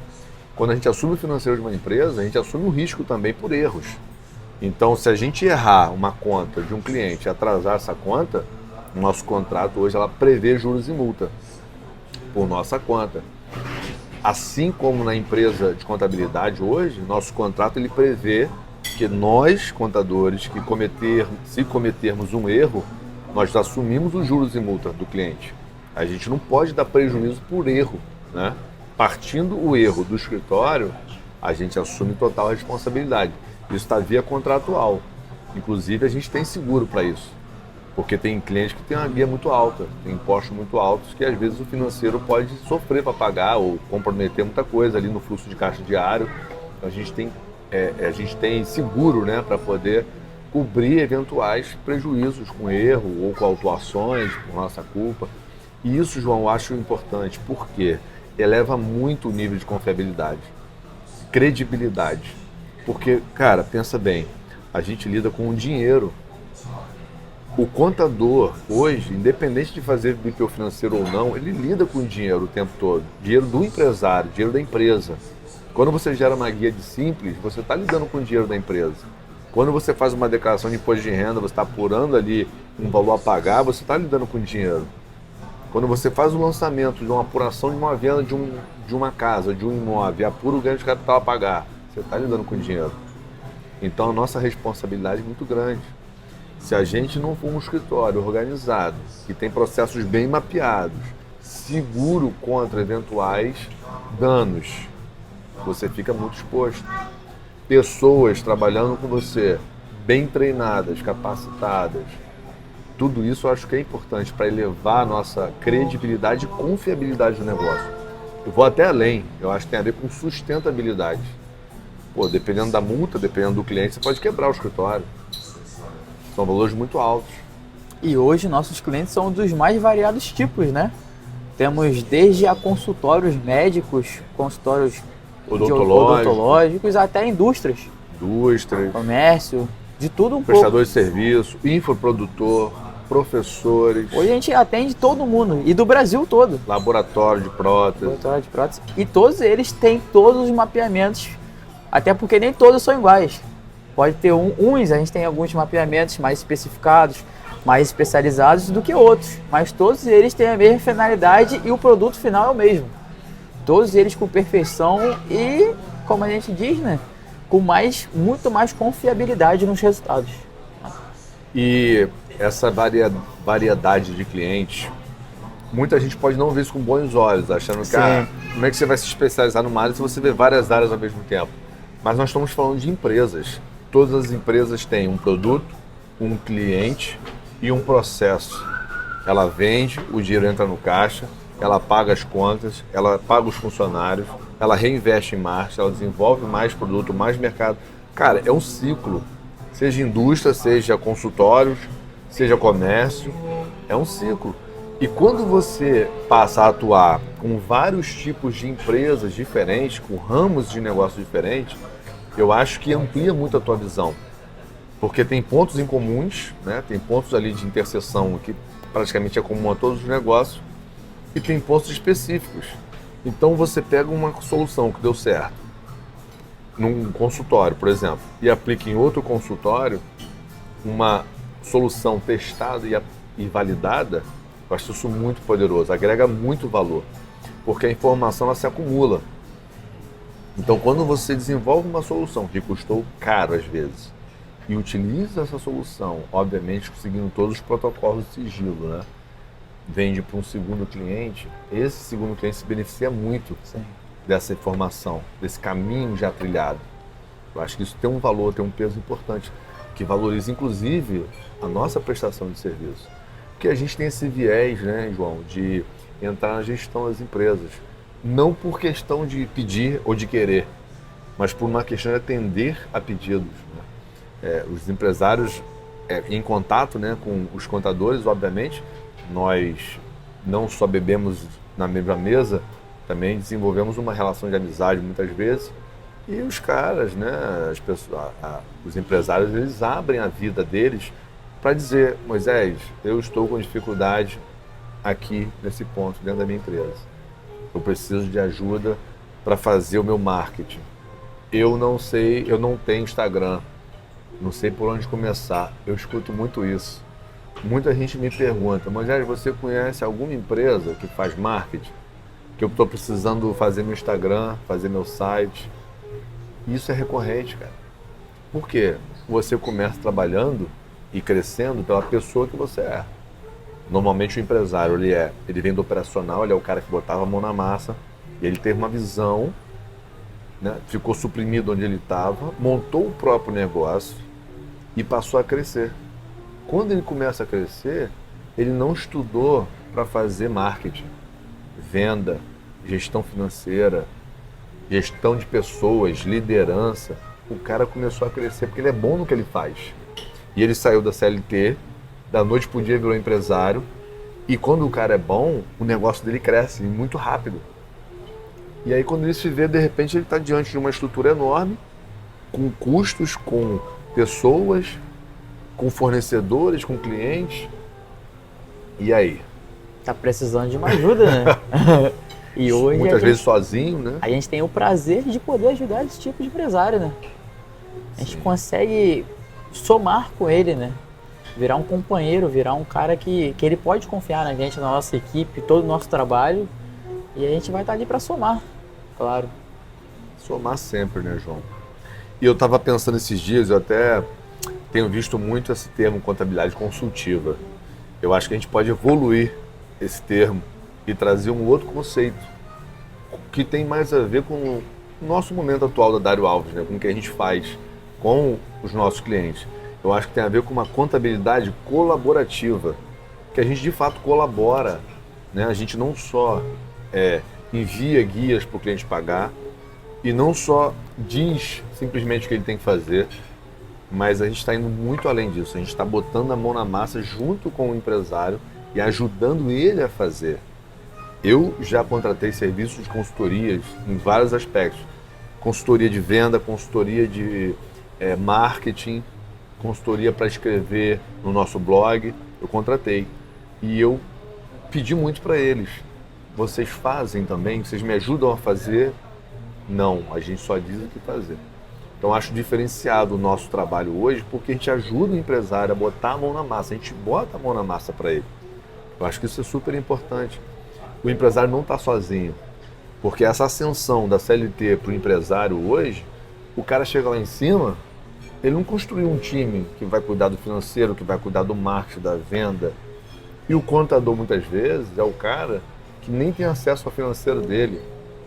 Quando a gente assume o financeiro de uma empresa, a gente assume um risco também por erros. Então, se a gente errar uma conta de um cliente e atrasar essa conta, o nosso contrato hoje ela prevê juros e multa por nossa conta. Assim como na empresa de contabilidade hoje, nosso contrato ele prevê que nós, contadores, se cometermos um erro, nós assumimos os juros e multa do cliente. A gente não pode dar prejuízo por erro, né? Partindo o erro do escritório, a gente assume total responsabilidade. Isso está via contratual. Inclusive, a gente tem seguro para isso. Porque tem clientes que têm uma guia muito alta, tem impostos muito altos, que às vezes o financeiro pode sofrer para pagar ou comprometer muita coisa ali no fluxo de caixa diário. A gente tem seguro, né, para poder cobrir eventuais prejuízos com erro ou com autuações por nossa culpa. E isso, João, eu acho importante, porque eleva muito o nível de confiabilidade, credibilidade. Porque, cara, pensa bem, a gente lida com o dinheiro. O contador, hoje, independente de fazer BPO financeiro ou não, ele lida com o dinheiro o tempo todo. Dinheiro do empresário, dinheiro da empresa. Quando você gera uma guia de simples, você está lidando com o dinheiro da empresa. Quando você faz uma declaração de imposto de renda, você está apurando ali um valor a pagar, você está lidando com o dinheiro. Quando você faz o lançamento de uma apuração de uma venda de uma casa, de um imóvel, e apura o ganho de capital a pagar, você está lidando com o dinheiro. Então a nossa responsabilidade é muito grande. Se a gente não for um escritório organizado, que tem processos bem mapeados, seguro contra eventuais danos, você fica muito exposto. Pessoas trabalhando com você, bem treinadas, capacitadas, tudo isso eu acho que é importante para elevar a nossa credibilidade e confiabilidade do negócio. Eu vou até além, eu acho que tem a ver com sustentabilidade. Pô, dependendo da multa, dependendo do cliente, você pode quebrar o escritório. São valores muito altos. E hoje nossos clientes são dos mais variados tipos, né? Temos desde a consultórios médicos, consultórios odontológicos, até indústrias. Comércio, de tudo um prestador pouco. de serviço, infoprodutor, professores. Hoje a gente atende todo mundo, e do Brasil todo. Laboratório de prótese. E todos eles têm todos os mapeamentos, até porque nem todos são iguais. Pode ter uns, a gente tem alguns mapeamentos mais especificados, mais especializados do que outros, mas todos eles têm a mesma finalidade e o produto final é o mesmo. Todos eles com perfeição e, como a gente diz, né, com muito mais confiabilidade nos resultados. E essa variedade de clientes, muita gente pode não ver isso com bons olhos, achando que como é que você vai se especializar numa área se você vê várias áreas ao mesmo tempo? Mas nós estamos falando de empresas. Todas as empresas têm um produto, um cliente e um processo. Ela vende, o dinheiro entra no caixa, ela paga as contas, ela paga os funcionários, ela reinveste em marcha, ela desenvolve mais produto, mais mercado. Cara, é um ciclo. Seja indústria, seja consultórios, seja comércio, é um ciclo. E quando você passa a atuar com vários tipos de empresas diferentes, com ramos de negócio diferentes, eu acho que amplia muito a tua visão. Porque tem pontos em comuns, né? Tem pontos ali de interseção que praticamente é comum a todos os negócios, e tem pontos específicos. Então você pega uma solução que deu certo num consultório, por exemplo, e aplica em outro consultório, uma solução testada e validada, eu acho isso muito poderoso, agrega muito valor, porque a informação ela se acumula. Então, quando você desenvolve uma solução que custou caro às vezes e utiliza essa solução, obviamente seguindo todos os protocolos de sigilo, né? Vende para um segundo cliente, esse segundo cliente se beneficia muito dessa informação, desse caminho já trilhado. Eu acho que isso tem um valor, tem um peso importante, que valoriza inclusive a nossa prestação de serviço. Porque a gente tem esse viés, né, João, de entrar na gestão das empresas. Não por questão de pedir ou de querer, mas por uma questão de atender a pedidos, né? Os empresários em contato, né, com os contadores, obviamente, nós não só bebemos na mesma mesa, também desenvolvemos uma relação de amizade muitas vezes. E os caras, né, as pessoas, os empresários, eles abrem a vida deles para dizer: Moisés, eu estou com dificuldade aqui nesse ponto dentro da minha empresa. Eu preciso de ajuda para fazer o meu marketing. Eu não sei, eu não tenho Instagram, não sei por onde começar. Eu escuto muito isso. Muita gente me pergunta: Moisés, você conhece alguma empresa que faz marketing? Que eu estou precisando fazer meu Instagram, fazer meu site. Isso é recorrente, cara. Por quê? Você começa trabalhando e crescendo pela pessoa que você é. Normalmente o empresário, ele vem do operacional, ele é o cara que botava a mão na massa, e ele teve uma visão, né? Ficou suprimido onde ele estava, montou o próprio negócio e passou a crescer. Quando ele começa a crescer, ele não estudou para fazer marketing, venda, gestão financeira, gestão de pessoas, liderança. O cara começou a crescer porque ele é bom no que ele faz. E ele saiu da CLT, da noite pro dia virou empresário. E quando o cara é bom, o negócio dele cresce muito rápido. E aí quando ele se vê, de repente ele está diante de uma estrutura enorme, com custos, com pessoas, com fornecedores, com clientes. E aí? Tá precisando de uma ajuda, né? E hoje muitas vezes sozinho, né? A gente tem o prazer de poder ajudar esse tipo de empresário, né? A gente consegue somar com ele, né? Virar um companheiro, virar um cara que ele pode confiar na gente, na nossa equipe, todo o nosso trabalho. E a gente vai estar ali para somar, claro. Somar sempre, né, João? E eu estava pensando esses dias, eu até tenho visto muito esse termo contabilidade consultiva. Eu acho que a gente pode evoluir esse termo e trazer um outro conceito que tem mais a ver com o nosso momento atual da Dário Alves, né? Com o que a gente faz com os nossos clientes. Eu acho que tem a ver com uma contabilidade colaborativa, que a gente de fato colabora, né? A gente não só envia guias para o cliente pagar e não só diz simplesmente o que ele tem que fazer, mas a gente está indo muito além disso. A gente está botando a mão na massa junto com o empresário e ajudando ele a fazer. Eu já contratei serviços de consultorias em vários aspectos. Consultoria de venda, consultoria de marketing, consultoria para escrever no nosso blog. Eu contratei. E eu pedi muito para eles. Vocês fazem também? Vocês me ajudam a fazer? Não, a gente só diz o que fazer. Então acho diferenciado o nosso trabalho hoje porque a gente ajuda o empresário a botar a mão na massa. A gente bota a mão na massa para ele. Eu acho que isso é super importante. O empresário não está sozinho, porque essa ascensão da CLT para o empresário hoje, o cara chega lá em cima, ele não construiu um time que vai cuidar do financeiro, que vai cuidar do marketing, da venda. E o contador, muitas vezes, é o cara que nem tem acesso ao financeiro dele,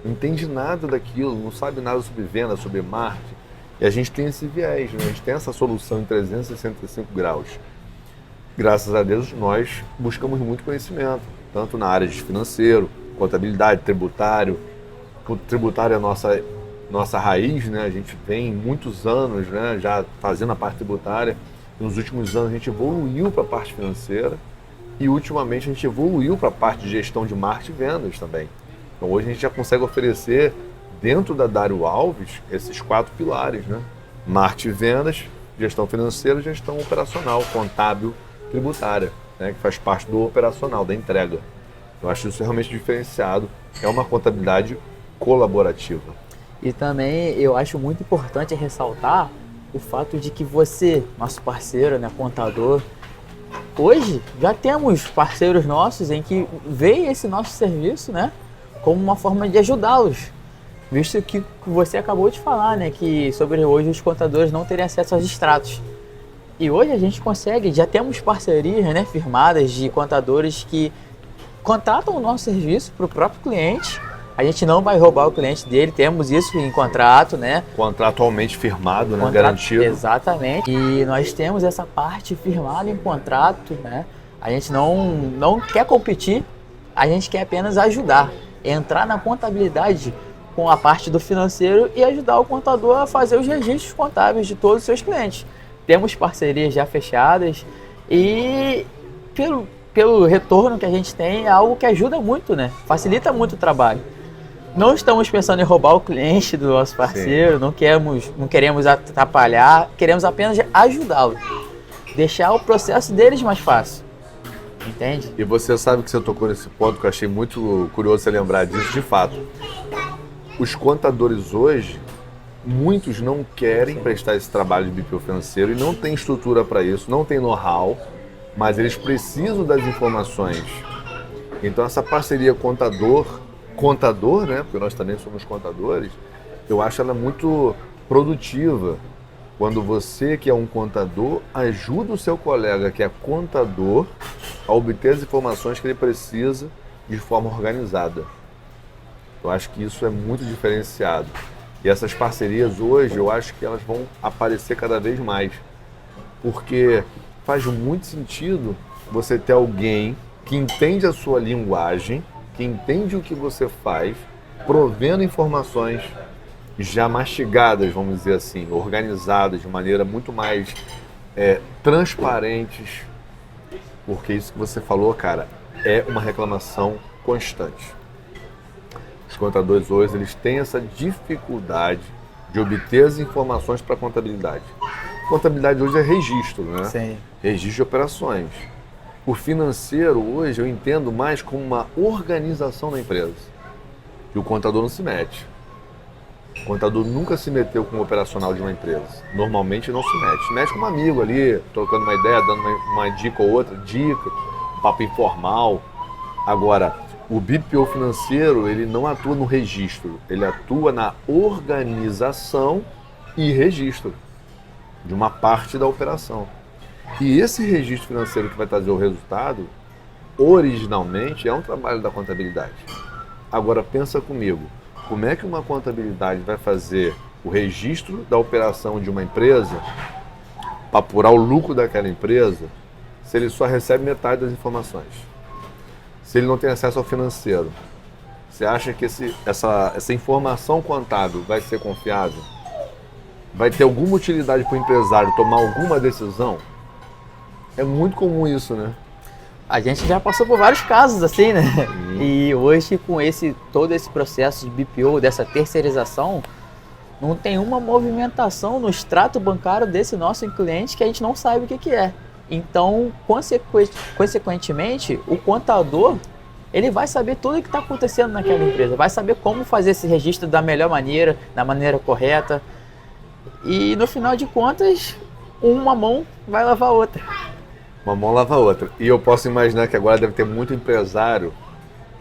não entende nada daquilo, não sabe nada sobre venda, sobre marketing. E a gente tem esse viés, né? A gente tem essa solução em 365 graus. Graças a Deus, nós buscamos muito conhecimento, tanto na área de financeiro, contabilidade, tributário. O tributário é a nossa raiz, né? A gente vem muitos anos, né, já fazendo a parte tributária. Nos últimos anos a gente evoluiu para a parte financeira e ultimamente a gente evoluiu para a parte de gestão de marketing e vendas também. Então hoje a gente já consegue oferecer dentro da Dário Alves esses 4 pilares, né? Marketing e vendas, gestão financeira, gestão operacional, contábil, tributária, né, que faz parte do operacional, da entrega. Eu acho isso realmente diferenciado. É uma contabilidade colaborativa. E também eu acho muito importante ressaltar o fato de que você, nosso parceiro, né, contador, hoje já temos parceiros nossos em que veem esse nosso serviço, né, como uma forma de ajudá-los. Visto que você acabou de falar, né, que sobre hoje os contadores não terem acesso aos extratos. E hoje a gente consegue, já temos parcerias, né, firmadas de contadores que contratam o nosso serviço para o próprio cliente. A gente não vai roubar o cliente dele, temos isso em contrato, né? Contratualmente firmado, né? Garantido. Exatamente. E nós temos essa parte firmada em contrato, né? A gente não quer competir, a gente quer apenas ajudar. Entrar na contabilidade com a parte do financeiro e ajudar o contador a fazer os registros contábeis de todos os seus clientes. Temos parcerias já fechadas e pelo retorno que a gente tem, é algo que ajuda muito, né? Facilita muito o trabalho. Não estamos pensando em roubar o cliente do nosso parceiro, não queremos atrapalhar, queremos apenas ajudá-lo. Deixar o processo deles mais fácil. Entende? E você sabe que você tocou nesse ponto que eu achei muito curioso você lembrar disso, de fato. Os contadores hoje, muitos não querem prestar esse trabalho de BPO financeiro e não tem estrutura para isso, não tem know-how, mas eles precisam das informações. Então essa parceria contador, né, porque nós também somos contadores, eu acho ela muito produtiva. Quando você, que é um contador, ajuda o seu colega, que é contador, a obter as informações que ele precisa de forma organizada. Eu acho que isso é muito diferenciado. E essas parcerias hoje, eu acho que elas vão aparecer cada vez mais. Porque faz muito sentido você ter alguém que entende a sua linguagem, que entende o que você faz, provendo informações já mastigadas, vamos dizer assim, organizadas de maneira muito mais transparentes. Porque isso que você falou, cara, é uma reclamação constante. Os contadores hoje, eles têm essa dificuldade de obter as informações para a contabilidade. Contabilidade hoje é registro, né? Sim. Registro de operações. O financeiro hoje eu entendo mais como uma organização da empresa. E o contador não se mete. O contador nunca se meteu com o operacional de uma empresa. Normalmente não se mete. Se mete com um amigo ali, trocando uma ideia, dando uma dica ou outra, um papo informal. Agora, o BPO financeiro, ele não atua no registro, ele atua na organização e registro de uma parte da operação. E esse registro financeiro que vai trazer o resultado, originalmente, é um trabalho da contabilidade. Agora, pensa comigo, como é que uma contabilidade vai fazer o registro da operação de uma empresa para apurar o lucro daquela empresa se ele só recebe metade das informações? Se ele não tem acesso ao financeiro? Você acha que essa informação contábil vai ser confiável? Vai ter alguma utilidade para o empresário tomar alguma decisão? É muito comum isso, né? A gente já passou por vários casos assim, né? E hoje, com todo esse processo de BPO, dessa terceirização, não tem uma movimentação no extrato bancário desse nosso cliente que a gente não sabe o que é. Então, consequentemente, o contador, ele vai saber tudo o que está acontecendo naquela empresa, vai saber como fazer esse registro da melhor maneira, da maneira correta. E no final de contas, uma mão vai lavar a outra. Uma mão lava a outra. E eu posso imaginar que agora deve ter muito empresário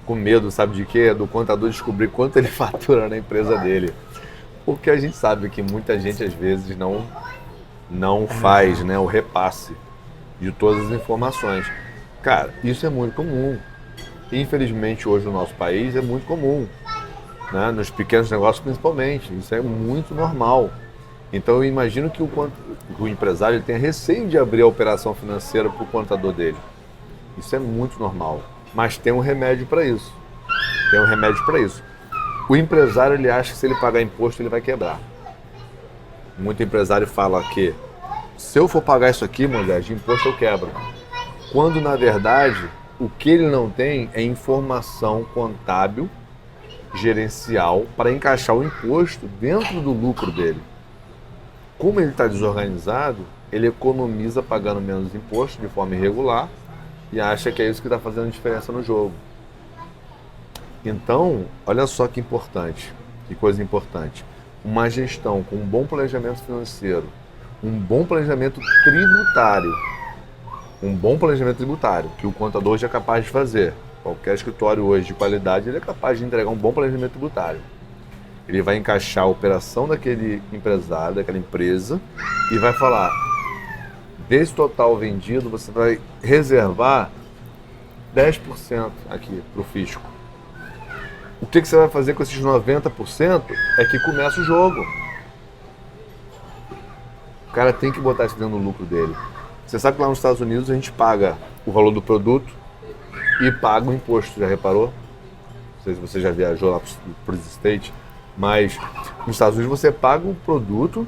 com medo, sabe de quê? Do contador descobrir quanto ele fatura na empresa dele. Porque a gente sabe que muita gente, às vezes, não faz, né, o repasse de todas as informações. Cara, isso é muito comum. Infelizmente, hoje no nosso país é muito comum, né? Nos pequenos negócios principalmente. Isso é muito normal. Então eu imagino que o empresário ele tenha receio de abrir a operação financeira para o contador dele. Isso é muito normal. Mas tem um remédio para isso. O empresário, ele acha que se ele pagar imposto, ele vai quebrar. Muito empresário fala que se eu for pagar isso aqui, Moisés, de imposto eu quebro. Quando, na verdade, o que ele não tem é informação contábil, gerencial, para encaixar o imposto dentro do lucro dele. Como ele está desorganizado, ele economiza pagando menos imposto de forma irregular e acha que é isso que está fazendo diferença no jogo. Então, olha só que coisa importante. Uma gestão com um bom planejamento financeiro, um bom planejamento tributário, que o contador já é capaz de fazer. Qualquer escritório hoje de qualidade, ele é capaz de entregar um bom planejamento tributário. Ele vai encaixar a operação daquele empresário, daquela empresa, e vai falar, desse total vendido, você vai reservar 10% aqui para o fisco. O que você vai fazer com esses 90% é que começa o jogo. O cara tem que botar isso dentro do lucro dele. Você sabe que lá nos Estados Unidos a gente paga o valor do produto e paga o imposto, já reparou? Não sei se você já viajou lá para os States. Mas nos Estados Unidos você paga o produto,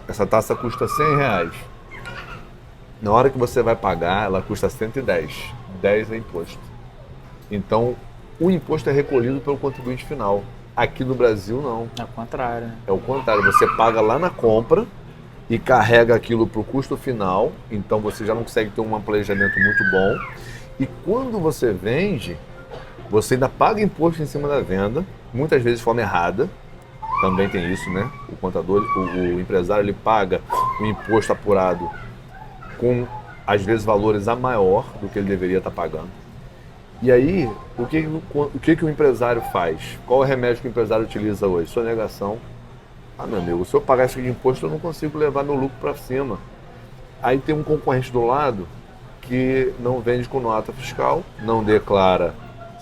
essa taxa custa R$100. Na hora que você vai pagar, ela custa 110. 10 é imposto. Então, o imposto é recolhido pelo contribuinte final. Aqui no Brasil, não. É o contrário, né? É o contrário. Você paga lá na compra e carrega aquilo para o custo final. Então, você já não consegue ter um planejamento muito bom. E quando você vende, você ainda paga imposto em cima da venda, muitas vezes de forma errada. Também tem isso, né? O contador, o empresário, ele paga o imposto apurado com, às vezes, valores a maior do que ele deveria estar pagando. E aí, o que o empresário faz? Qual é o remédio que o empresário utiliza hoje? Sonegação. Ah, meu amigo, se eu pagar esse imposto, eu não consigo levar meu lucro para cima. Aí tem um concorrente do lado que não vende com nota fiscal, não declara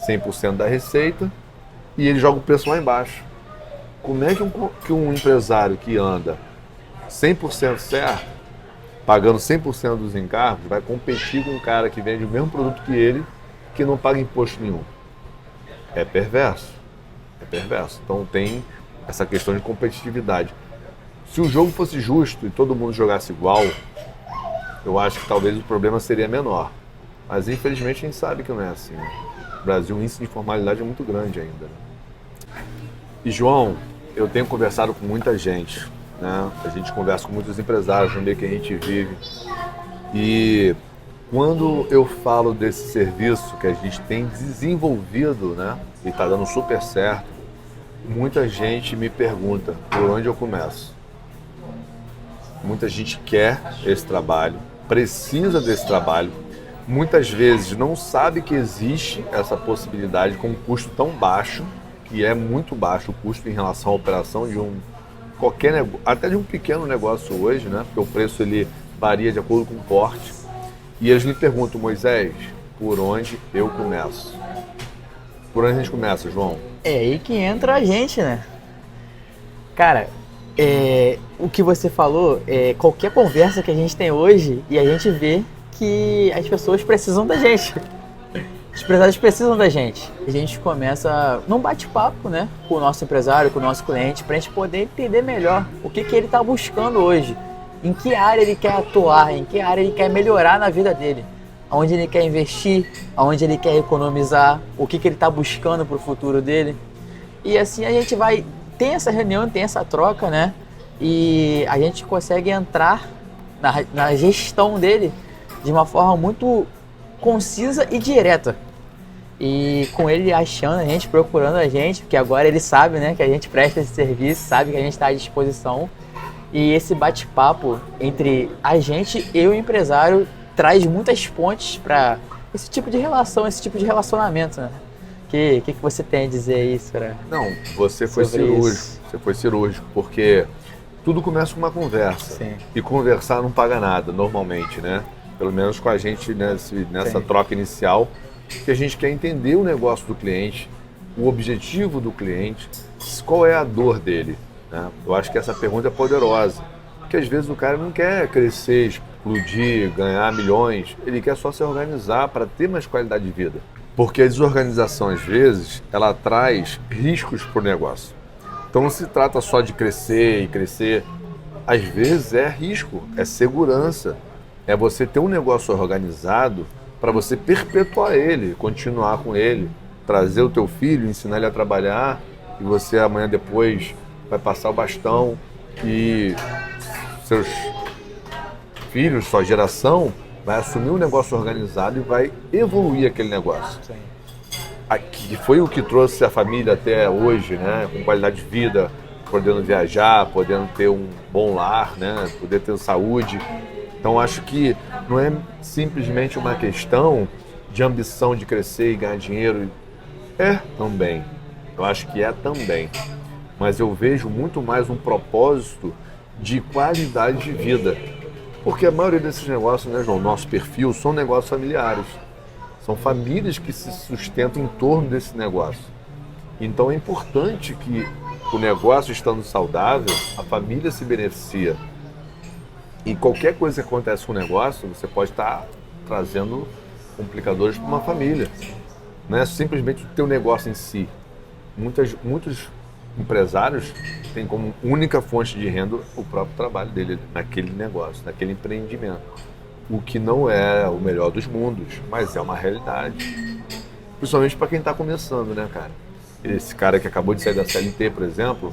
100% da receita e ele joga o preço lá embaixo. Como é que um empresário que anda 100% certo, pagando 100% dos encargos, vai competir com um cara que vende o mesmo produto que ele, que não paga imposto nenhum? É perverso. É perverso. Então tem essa questão de competitividade. Se o jogo fosse justo e todo mundo jogasse igual, eu acho que talvez o problema seria menor. Mas infelizmente a gente sabe que não é assim. No Brasil o índice de informalidade é muito grande ainda. E João, eu tenho conversado com muita gente, né? A gente conversa com muitos empresários no meio que a gente vive. E quando eu falo desse serviço que a gente tem desenvolvido, né? E está dando super certo, muita gente me pergunta por onde eu começo. Muita gente quer esse trabalho, precisa desse trabalho, muitas vezes não sabe que existe essa possibilidade com um custo tão baixo, que é muito baixo o custo em relação à operação de qualquer negócio, até de um pequeno negócio hoje, né? Porque o preço ele varia de acordo com o porte. E eles me perguntam, Moisés, por onde eu começo? Por onde a gente começa, João? É aí que entra a gente, né? Cara, o que você falou, qualquer conversa que a gente tem hoje e a gente vê que as pessoas precisam da gente. Os empresários precisam da gente. A gente começa num bate-papo, né, com o nosso empresário, com o nosso cliente, para a gente poder entender melhor o que ele está buscando hoje, em que área ele quer atuar, em que área ele quer melhorar na vida dele, aonde ele quer investir, aonde ele quer economizar, o que ele está buscando para o futuro dele. E assim a gente vai, tem essa reunião, tem essa troca, né, e a gente consegue entrar na gestão dele de uma forma muito concisa e direta. E com ele achando a gente, procurando a gente, porque agora ele sabe, né, que a gente presta esse serviço, sabe que a gente está à disposição. E esse bate-papo entre a gente e o empresário traz muitas pontes para esse tipo de relação, esse tipo de relacionamento, né? Que você tem a dizer aí, Sra? Não, você foi cirúrgico. Isso. Você foi cirúrgico, porque tudo começa com uma conversa. Sim. E conversar não paga nada, normalmente, né? Pelo menos com a gente nessa Sim. troca inicial, que a gente quer entender o negócio do cliente, o objetivo do cliente, qual é a dor dele, né? Eu acho que essa pergunta é poderosa, porque às vezes o cara não quer crescer, explodir, ganhar milhões, ele quer só se organizar para ter mais qualidade de vida. Porque a desorganização, às vezes, ela traz riscos para o negócio. Então não se trata só de crescer e crescer, às vezes é risco, é segurança. É você ter um negócio organizado para você perpetuar ele, continuar com ele, trazer o teu filho, ensinar ele a trabalhar e você amanhã depois vai passar o bastão e seus filhos, sua geração, vai assumir um negócio organizado e vai evoluir aquele negócio. Sim. Que foi o que trouxe a família até hoje, né? Com qualidade de vida, podendo viajar, podendo ter um bom lar, né? Poder ter saúde. Então acho que não é simplesmente uma questão de ambição de crescer e ganhar dinheiro. É também. Eu acho que é também. Mas eu vejo muito mais um propósito de qualidade de vida. Porque a maioria desses negócios, né, João, nosso perfil, são negócios familiares. São famílias que se sustentam em torno desse negócio. Então é importante que o negócio estando saudável, a família se beneficia. E qualquer coisa que acontece com o negócio, você pode estar trazendo complicadores para uma família. Não é simplesmente o teu negócio em si. Muitos empresários têm como única fonte de renda o próprio trabalho dele naquele negócio, naquele empreendimento. O que não é o melhor dos mundos, mas é uma realidade. Principalmente para quem está começando, né, cara? Esse cara que acabou de sair da CLT, por exemplo,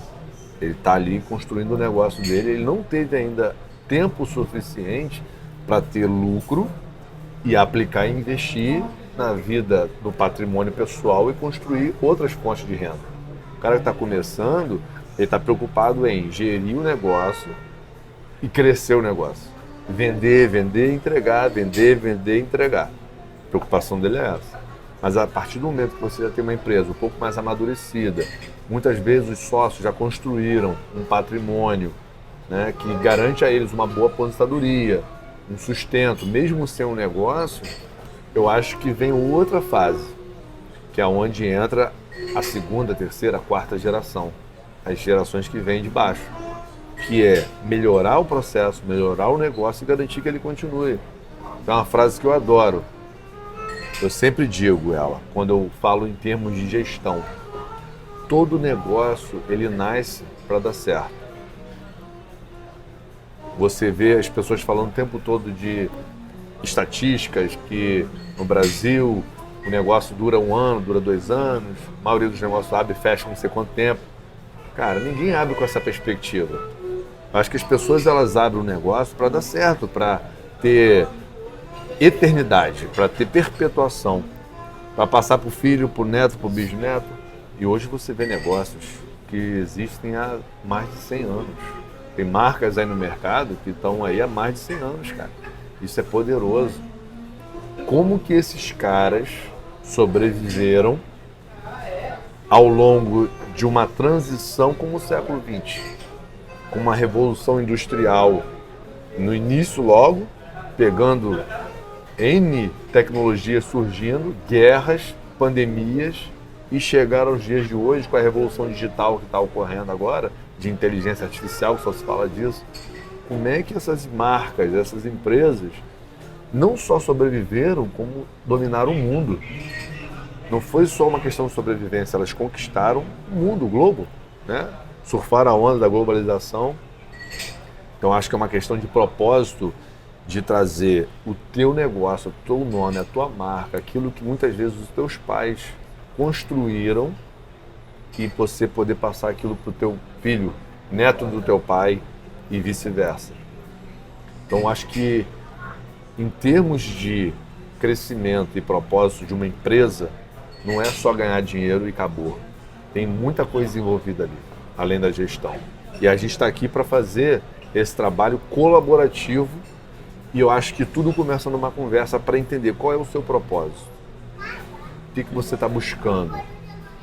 ele está ali construindo o negócio dele, ele não teve ainda tempo suficiente para ter lucro e aplicar e investir na vida, no patrimônio pessoal e construir outras fontes de renda. O cara que está começando, ele está preocupado em gerir o negócio e crescer o negócio. Vender, vender, entregar, vender, vender, entregar. A preocupação dele é essa. Mas a partir do momento que você já tem uma empresa um pouco mais amadurecida, muitas vezes os sócios já construíram um patrimônio, né, que garante a eles uma boa aposentadoria, um sustento, mesmo sem um negócio, eu acho que vem outra fase, que é onde entra a segunda, terceira, quarta geração, as gerações que vêm de baixo, que é melhorar o processo, melhorar o negócio e garantir que ele continue. É uma frase que eu adoro. Eu sempre digo ela, quando eu falo em termos de gestão. Todo negócio, ele nasce para dar certo. Você vê as pessoas falando o tempo todo de estatísticas, que no Brasil o negócio dura 1 ano, dura 2 anos, a maioria dos negócios abre e fecha não sei quanto tempo. Cara, ninguém abre com essa perspectiva. Eu acho que as pessoas elas abrem o negócio para dar certo, para ter eternidade, para ter perpetuação, para passar para o filho, para o neto, para o bisneto. E hoje você vê negócios que existem há mais de 100 anos. Tem marcas aí no mercado que estão aí há mais de 100 anos, cara. Isso é poderoso. Como que esses caras sobreviveram ao longo de uma transição como o século XX? Com uma revolução industrial no início logo, pegando N tecnologias surgindo, guerras, pandemias, e chegar aos dias de hoje com a revolução digital que está ocorrendo agora, de inteligência artificial, que só se fala disso. Como é que essas marcas, essas empresas, não só sobreviveram, como dominaram o mundo? Não foi só uma questão de sobrevivência, elas conquistaram o mundo, o globo, né? Surfaram a onda da globalização. Então acho que é uma questão de propósito, de trazer o teu negócio, o teu nome, a tua marca, aquilo que muitas vezes os teus pais construíram, e você poder passar aquilo para o teu filho, neto do teu pai e vice-versa. Então acho que em termos de crescimento e propósito de uma empresa, não é só ganhar dinheiro e acabou. Tem muita coisa envolvida ali, além da gestão. E a gente está aqui para fazer esse trabalho colaborativo, e eu acho que tudo começa numa conversa para entender qual é o seu propósito. O que você está buscando?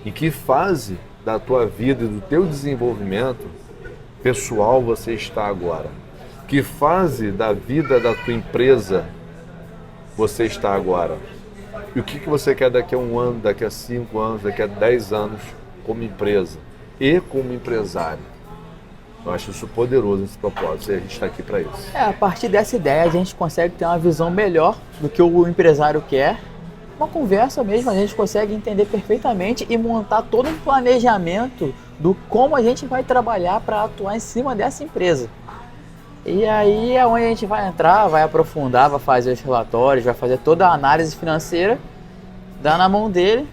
Em que fase da tua vida e do teu desenvolvimento pessoal você está agora? Que fase da vida da tua empresa você está agora? E o que você quer daqui a 1 ano, daqui a 5 anos, daqui a 10 anos como empresa e como empresário? Eu acho isso poderoso, esse propósito, e a gente está aqui para isso. A partir dessa ideia a gente consegue ter uma visão melhor do que o empresário quer. Uma conversa mesmo, a gente consegue entender perfeitamente e montar todo um planejamento do como a gente vai trabalhar para atuar em cima dessa empresa. E aí é onde a gente vai entrar, vai aprofundar, vai fazer os relatórios, vai fazer toda a análise financeira, dar na mão dele,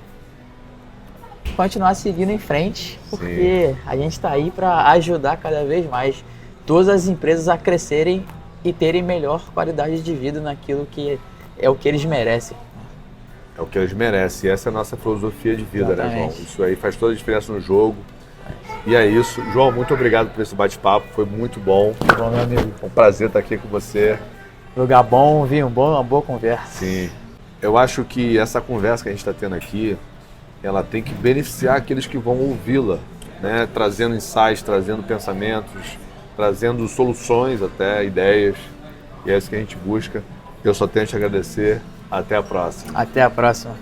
continuar seguindo em frente, porque a gente está aí para ajudar cada vez mais todas as empresas a crescerem e terem melhor qualidade de vida naquilo que é o que eles merecem. É o que eles merecem. E essa é a nossa filosofia de vida, Exatamente. né, João? Isso aí faz toda a diferença no jogo. E é isso. João, muito obrigado por esse bate-papo. Foi muito bom. Bom, meu amigo. Um prazer estar aqui com você. Lugar bom, vinho bom, uma boa conversa. Sim. Eu acho que essa conversa que a gente está tendo aqui, ela tem que beneficiar aqueles que vão ouvi-la, né? Trazendo insights, trazendo pensamentos, trazendo soluções até, ideias. E é isso que a gente busca. Eu só tenho a te agradecer. Até a próxima. Até a próxima.